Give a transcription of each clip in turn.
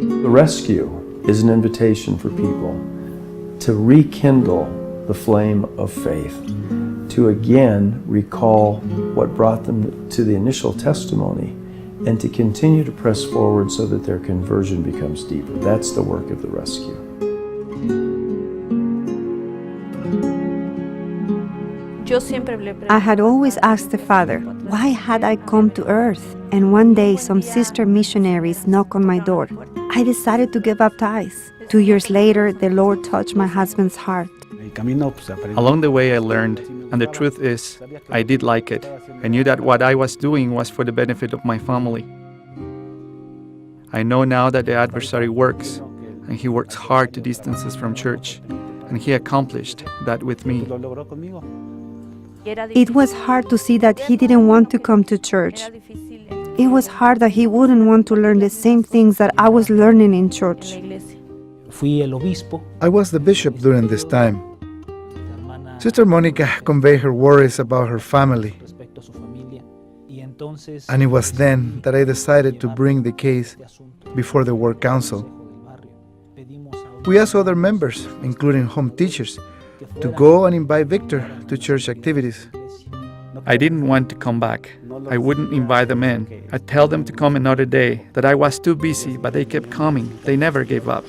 The rescue is an invitation for people to rekindle the flame of faith, to again recall what brought them to the initial testimony, and to continue to press forward so that their conversion becomes deeper. That's the work of the rescue. I had always asked the Father, why had I come to earth? And one day some sister missionaries knocked on my door. I decided to get baptized. 2 years later, the Lord touched my husband's heart. Along the way I learned, and the truth is, I did like it. I knew that what I was doing was for the benefit of my family. I know now that the adversary works, and he works hard to distance us from church, and he accomplished that with me. It was hard to see that he didn't want to come to church. It was hard that he wouldn't want to learn the same things that I was learning in church. I was the bishop during this time. Sister Monica conveyed her worries about her family. And it was then that I decided to bring the case before the work council. We asked other members, including home teachers, to go and invite Victor to church activities. I didn't want to come back. I wouldn't invite them in. I'd tell them to come another day, that I was too busy, but they kept coming. They never gave up.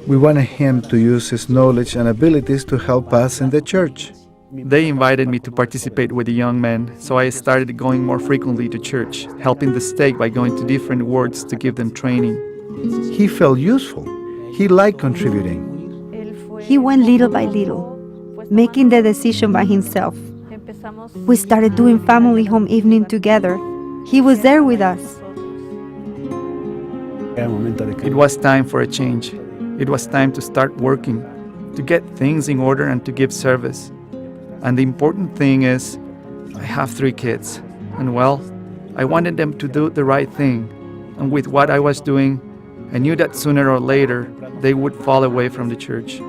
We wanted him to use his knowledge and abilities to help us in the church. They invited me to participate with the young men, so I started going more frequently to church, helping the stake by going to different wards to give them training. He felt useful. He liked contributing. He went little by little, making the decision by himself. We started doing family home evening together. He was there with us. It was time for a change. It was time to start working, to get things in order and to give service. And the important thing is, I have 3 kids, and well, I wanted them to do the right thing. And with what I was doing, I knew that sooner or later, they would fall away from the church.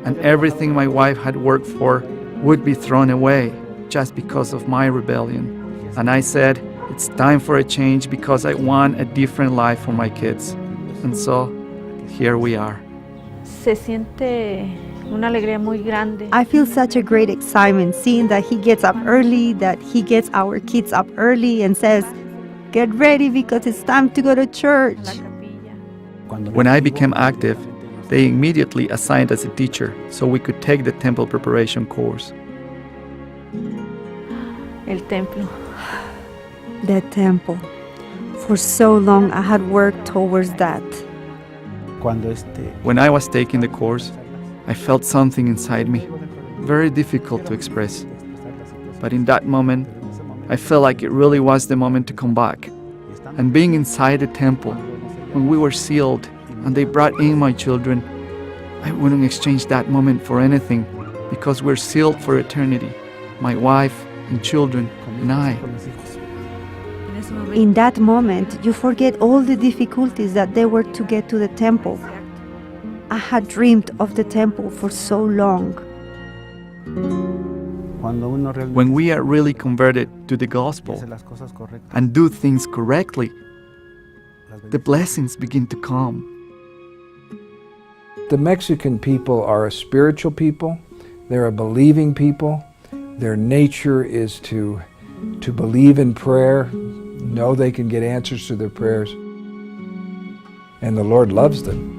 And everything my wife had worked for would be thrown away just because of my rebellion. And I said, it's time for a change because I want a different life for my kids. And so, here we are. I feel such a great excitement seeing that he gets up early, that he gets our kids up early and says, get ready because it's time to go to church. When I became active, they immediately assigned us a teacher so we could take the temple preparation course. The temple. For so long I had worked towards that. When I was taking the course, I felt something inside me, very difficult to express. But in that moment, I felt like it really was the moment to come back. And being inside the temple, when we were sealed and they brought in my children, I wouldn't exchange that moment for anything because we're sealed for eternity, my wife and children and I. In that moment, you forget all the difficulties that there were to get to the temple. I had dreamed of the temple for so long. When we are really converted to the gospel and do things correctly, the blessings begin to come. The Mexican people are a spiritual people. They're a believing people. Their nature is to believe in prayer, know they can get answers to their prayers. And the Lord loves them.